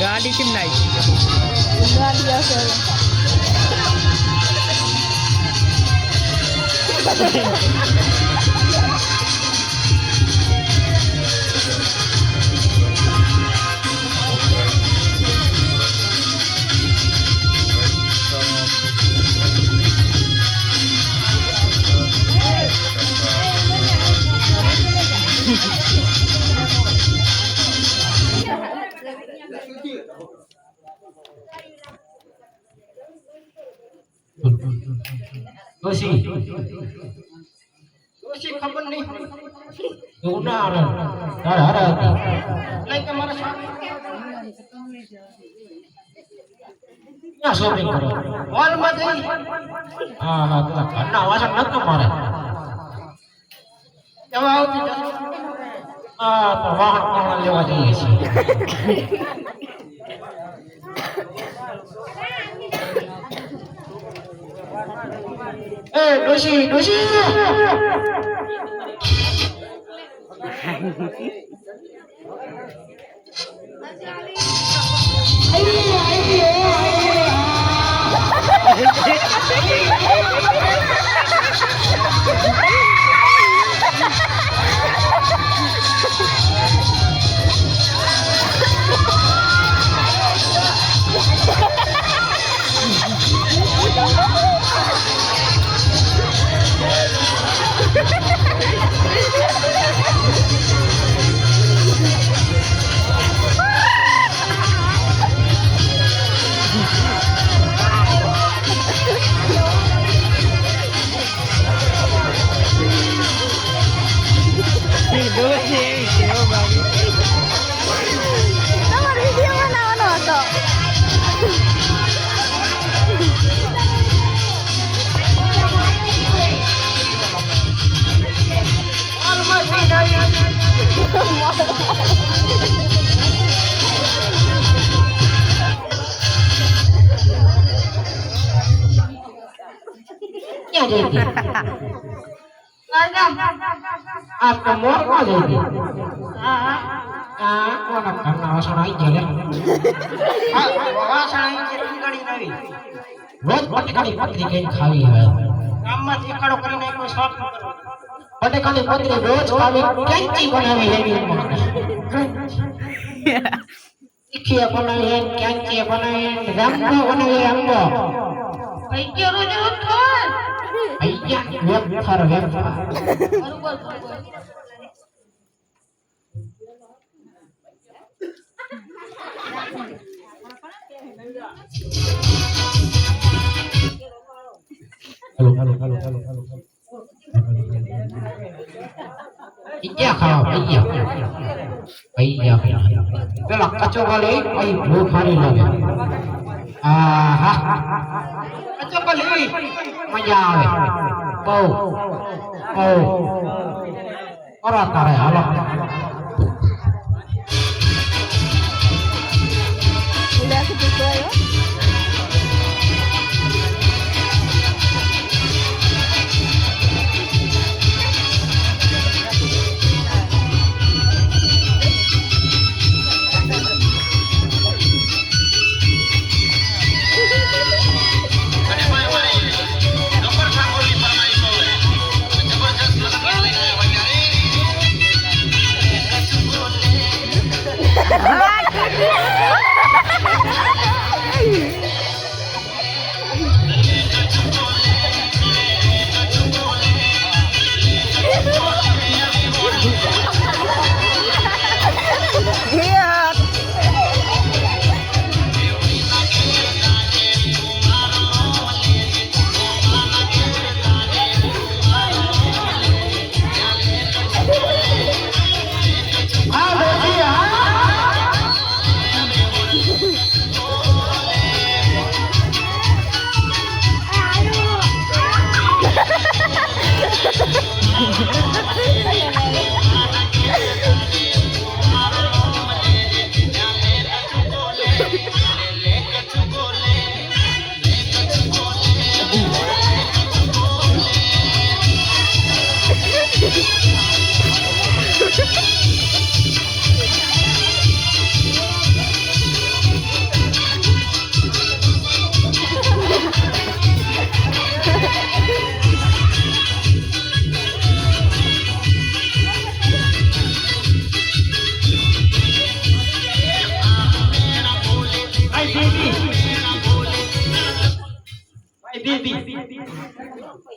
ગાડી કેમ નાઈ ગાડી આવશે Dosi खबर नहीं ना ada like हमारा ya shopping करो मॉल में गई हाँ तो करना आवाज़ न तो मारे जब आओ तो वहाँ कहाँ लेवा जाइए Dosi क्या देगी आपका मोर को देगी कौन करना वसनाई जले वसनाई जली गाड़ी नवी रोज पटकाली पत्री के खावी है काम में टिकड़ो કરીને કોઈ શોખ પટકાલી પत्री રોજ ખાવી કેંચી બનાવી લેવી તીખી બનાવી હે કેંચી બનાવી રામો બનાવી રામો કઈ રોજ રોજ ખાય અయ్యా વેફર વેફર બરોબર hello iya kau iya pelak kacau kali ai भूख hari lagi kacau kali manja kau orang tarik Allah udah segitu ya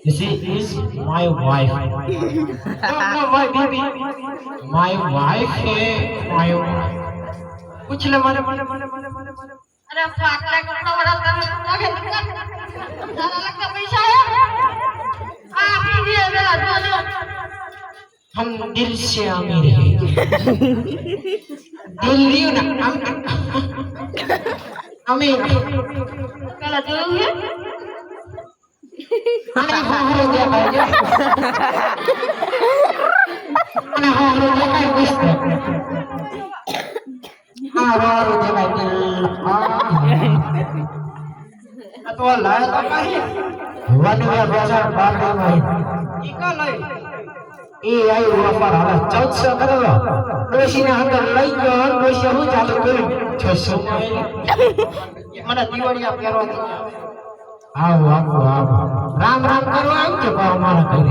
This is my wife. No, my baby. My wife है my wife. पूछ ले मारे अरे फाटला कपड़ा वाला आगे सारा लगता पैसा है आप ये मेरा दो हम दिल से अमीर हैं दिल लियो ना अमीर कला दोगे अरे हो गया भाई अरे हो गया भाई किसने हाँ हो गया भाई तो लाए तो कहीं वन में बाजार बात नहीं इका लाई એ આઈ વફાર હાલે 1400 કરેલો ડોશીને અંદર લઈ ગયો ડોશી હું ચાલુ કર્યું 600 મને દિવાળીયા પહેરવા દે આવો આવો આવો રામ રામ કરવા આવ છે બા મારા ઘરે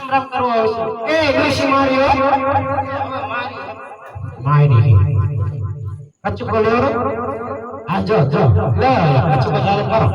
રામ રામ કરવા આવશે એ ડોશી માર્યો મારી કચ્ચું બોલ્યો આ જો જો લે કચ્ચું ચાલુ કરો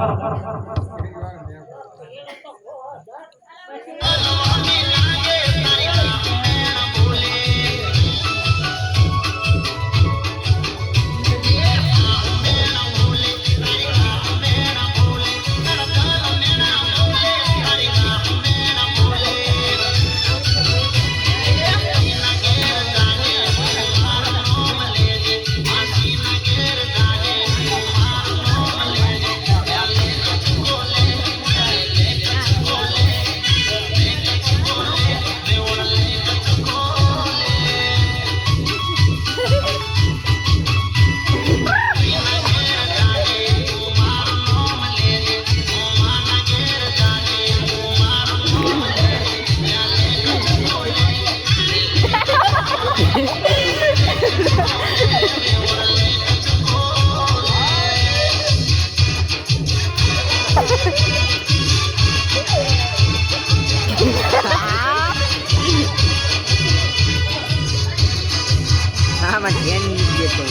આમાં ધ્યાન નહીં દેતો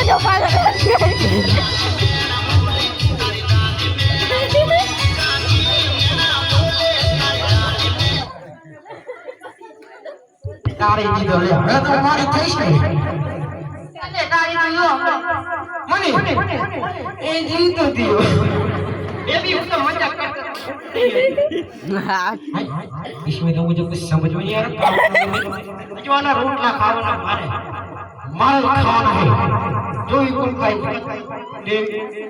जो पागल તારી દીધો લે હવે તો મારી થઈશ ને અરે ગાડી તો લો મને એ જીતો દિયો बेबी उसका मजाक करता इसमें तो मुझे कुछ समझ में नहीं आ रहा जवाना रोटला खावाना मारे माल खाना है जो ही कोई खाई ले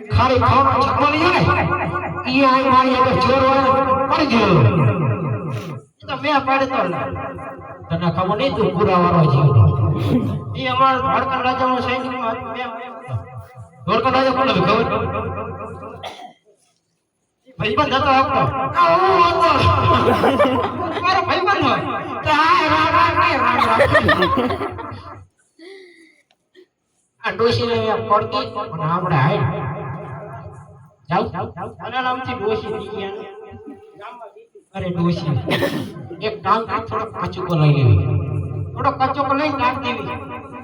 खाली खाना छकमा नहीं है ये आई मारी अगर जोर वाला पड़ गयो तो मैं पड़े तो तने खबर नहीं तू पूरा वाला जीव ये हमारा धड़कन राजा नो सैनिक में धड़कन राजा कौन है खबर भाईबंध હતો આપણો આવો હતો મારો ભાઈબંધ હોય તો હાય આ ડોશીને પડતી પણ આપણે હાય જાવ આના નામથી ડોશી થઈ ગયા અરે ડોશી એક કામ કર થોડો કચ્ચો કો લઈ લેવી થોડો કચ્ચો કો લઈ નાખ દેવી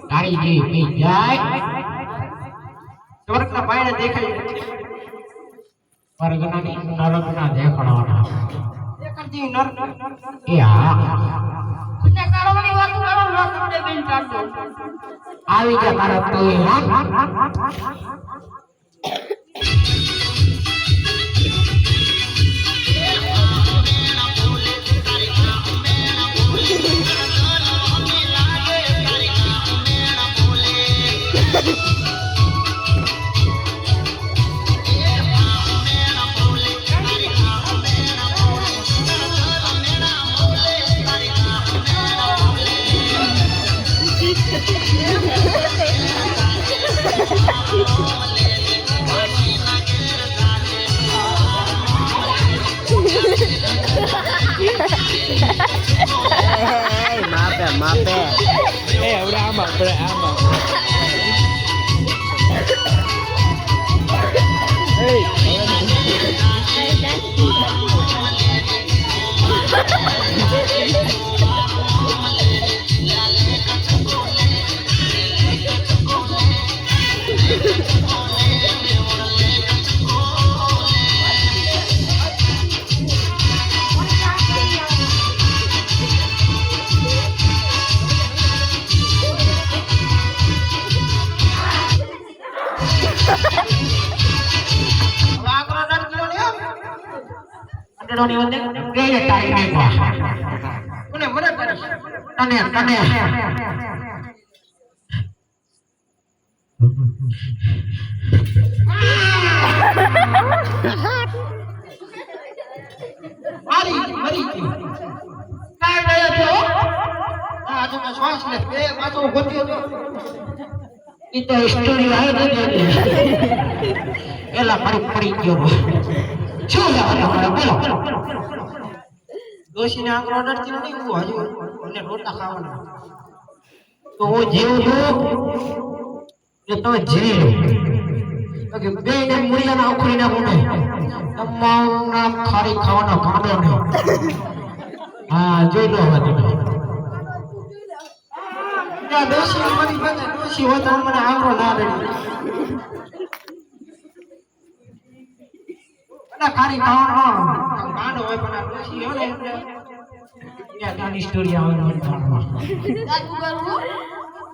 તારી જે પી જાય સ્વર્ગના પાયણે દેખાય પરગનાની નરકના દેખાડવાના દેખાડતી નરક એ હા કુને કાળોની વાત કરો ના તમને બેન કાઢો આવી જા તારા તો Ha ha ha! વાકરો ડરતો ને અડડોની વંદે બે ટાઈમે કો કોને મને કરી તને મરી ગયો કાઈ ગયો છો આ તો શ્વાસ લે બે પાછો ગોત્યો ઈ તો સ્ટોરી આવે ને એલા પડી ગયો શું લાવવાનું બોલો દોશીને આંકડો ડરતી નહીં હું હજુ મને રોટલા ખાવાના તો હું જીવું છું તો જીવ કે બે ને મૂળિયાના ઉખડી ના બોને તમારું નામ ખારી ખાવાનો કાંડો નહીં હા જોઈ લો હવે તમે દોશી મારી પાસે દોશી હોય તો મને આંકડો ના રડી ખારી ખાવાનો કાંડો હોય પણ આ દોશી હોય ને ત્યાં ગાની સ્ટોરી આવે કાંડમાં જાદુ કરવું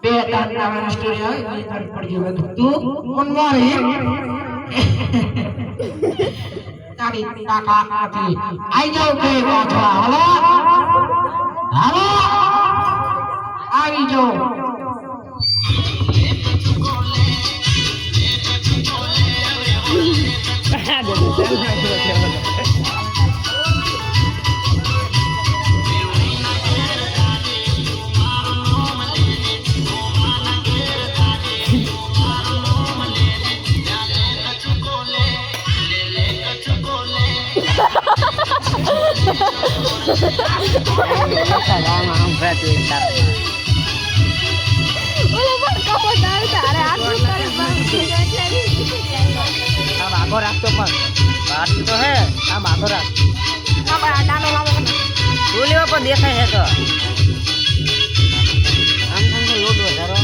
બે તારીખ સ્ટોરી આવે બે તારીખ પડી ગયો તું કોણ મારી તારી કાકા કાકી આઈ જાવ બે વાંચવા હાલો હાલો આવી જાઓ आगो राख तो पर बात तो है अब आगो राख ના ભાઈ આડાનો લાવો ને तू लेवा पर देखे है तो हम संग लोड વધારો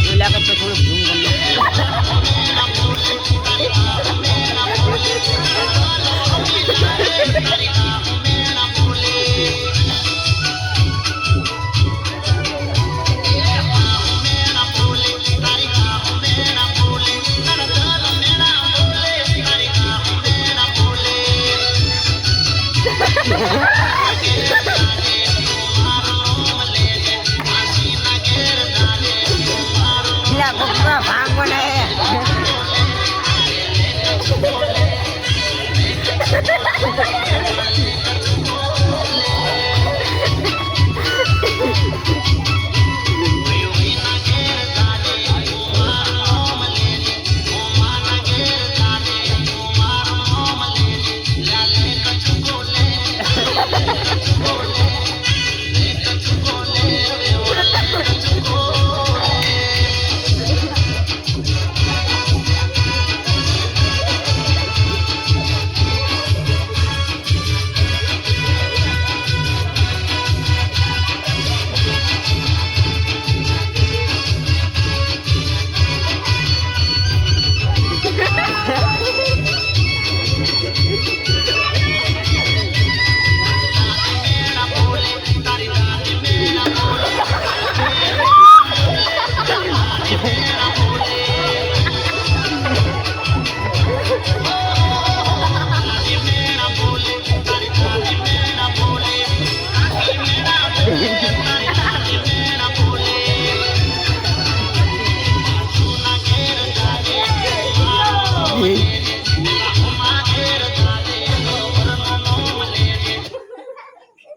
ये लाके पे थोड़ा झूम करना भाग बनाए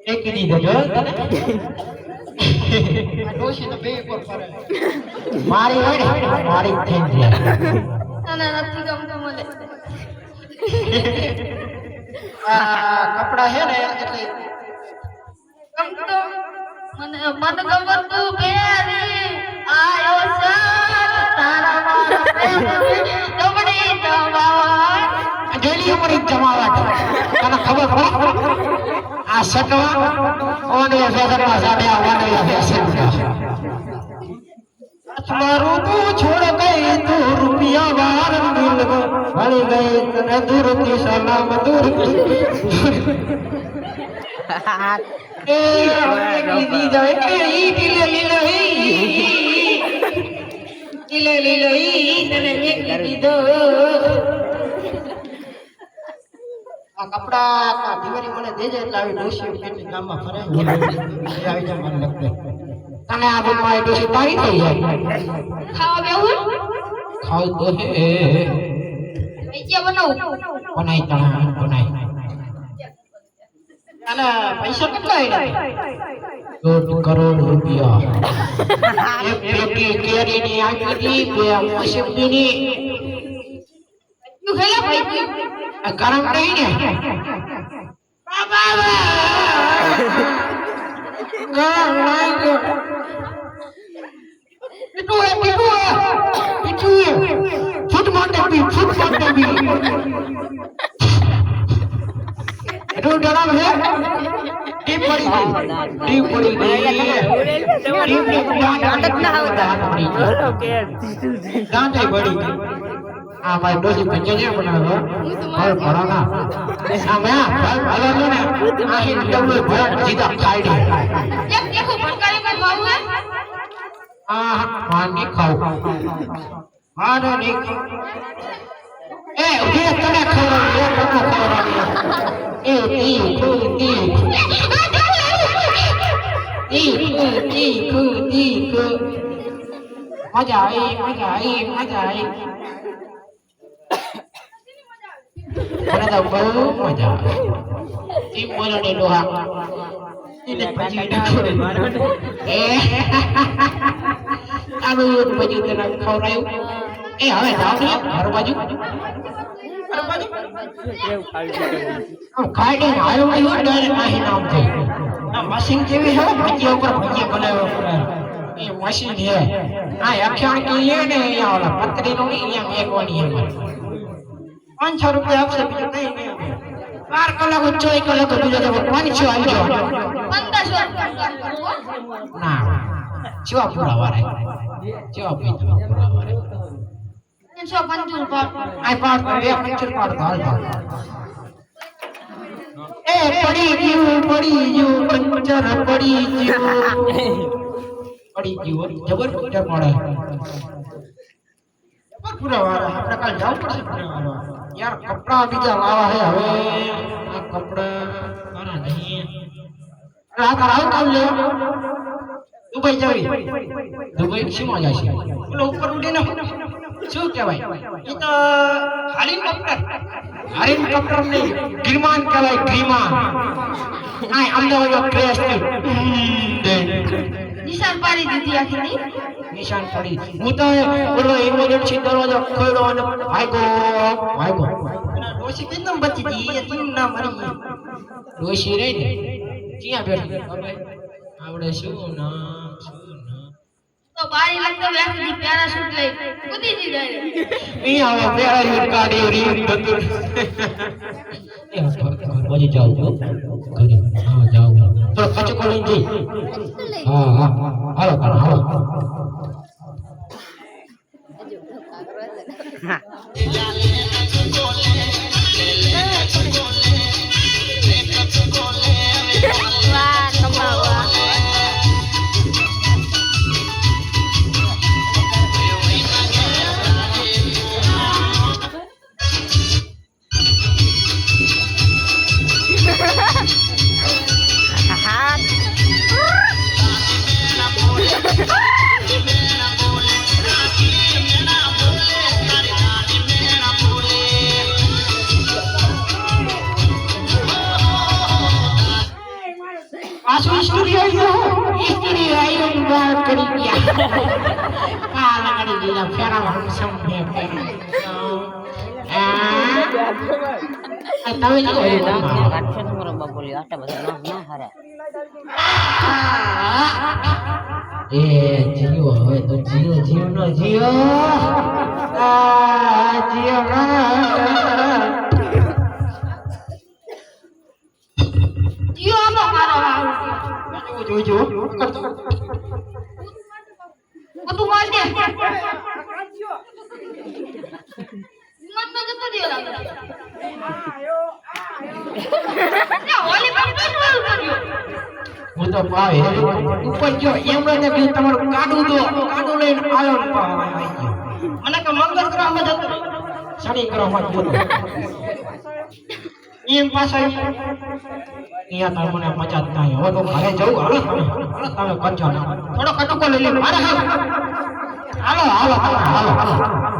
એકની ગજો તને દોશી તો બે પર ફરે મારી હોય ને મારી થઈ જાય અને નથી ગમતું મને આ કપડા છે ને એટલે ગમતું મને મન ગમતું બેરી આયો સર તારા મારા પ્રેમની દમડી દવાટ જોઈ ઉમરી જમાવટ તને ખબર પડી આ સટવા ઓને ફેસનમાં સાડ્યા ઓને ફેસનમાં મારું તું છોડ ગઈ તું રૂપિયા વાર મિલ ભળી ગઈ તને દૂરથી સલામ દૂરથી એ દીદી જાય કે ઈ ટીલે લીલે લીલો લીલો ઈ તને મેકી દીધો આ કપડા આ દિવાળી મને દેજે એટલે આવી ડોશી કેટલી ગામમાં ફરે આવી જાય મને લગતે તને આ બનવાય ડોશી તારી થઈ જાય ખાવા બેહું ખાવ તો હે પૈસા બનાવું બનાઈ તણા બનાઈ અને પૈસા કેટલા આયા 1 કરોડ રૂપિયા એક પેટી કેરીની આંખીની બે મોસંબીની તું ખેલા ભાઈ આ ગરમ નહીં ને બાબા ગરમ નહીં પીઠું ફૂટ માટે બી એટલું ડરાવ હે ટીપ પડી ગઈ નાટક ના આવતા દાંતે પડી ગઈ આ ભાઈ ડોસી પંજે બનાવો હર ભરાના આ મે હાલો ને આ ડબલ ભર જીતા કાઢી એક દેખો ભટકારી માં ખાવું હે આ પાણી ખાવ મારે નહીં એ ઉભી તને ખવડાવી એ તી મજા આવી મને તો બહુ મજા આવી બોલો ને લોહા એને પછી ડાકોરે એ આનું પછી તને ખવડાયું એ હવે જાવ ને ઘર બાજુ ખાડી આવ્યો નહીં ડાયરેક્ટ અહીં નામ થઈ આ મશીન જેવી છે ભજીયા ઉપર ભજીયા બનાવ્યો એ મશીન છે આ અક્ષાણ કહીએ ને અહીંયા ઓલા પતરી નો અહીંયા મેકવાની છે 500 રૂપિયા આપશે બીજું કઈ નહીં 12 કલાક 24 કલાક બીજો તો 500 આવી જવા 1500 ના જેવા પૂરા વારે જેવા પૂરા વારે 350 પાટ આઈ પાડ બે 25 પાડ હાલ એ પડી ગયું પંચર પડી ગયું જબર પંચર પડે પૂરા વાળા આપણે કાલ જાવ પડશે પૂરા વાળા યાર કપડા બીજા લાવા હે હવે આ કપડા મારા નહીં આ કરાવ કામ લે દુબઈ જવી દુબઈ શું મજા છે ઓલો ઉપર ઉડીને શું કહેવાય એ તો હેલિકોપ્ટર નહીં વિમાન કહેવાય વિમાન આ અમદાવાદ ક્રેશ નિશાન પાડી દીધી આખી નહીં નિશાન પડી હું તો બોલો ઇમરજન્સી દરવાજો ખોલ્યો અને ભાગો ડોશી કેમ બચી ગઈ એ તું ના મરી ડોશી રે ને ક્યાં બેઠી હવે આવડે શું ના તો બારી લગતો વ્યક્તિ પેરાશૂટ લઈ કૂદી દી ડાયરેક્ટ ઈ હવે પેરાશૂટ કાઢી રી બધું એ ઘરવાજી જાવ છો ઘરે હા જાવ તો કચો કોલી જી હા હાલો સ્ટુડિયો આવ્યો વાત કરી ગયા કાલા કરી દીધા ફેરા સમજે તમે કાઠે તમારો બાપુ લ્યો આટલા બધા ના હારે એ જીઓ હવે તો જીઓ નો જીઓ જીઓ જીઓ આનો મારો જો તું માર દે મત તો જતો દે લાગે ઓલી પર પેટ્રોલ કર્યો હું તો પાવે ઉપર જો એમણે કીધું તમારું કાઢું દો કાઢું લઈને આવ્યો ને પાવ આવી ગયો મને કે મંગળ ગ્રહમાં જતો શનિ ગ્રહમાં ગયો એમ પાછા અહીંયા તાર મને મજા જ નહીં હવે તો ઘરે જવું હાલો તમે કરજો ના થોડો કટુકો લઈ લે મારે હાલો હાલો હાલો હાલો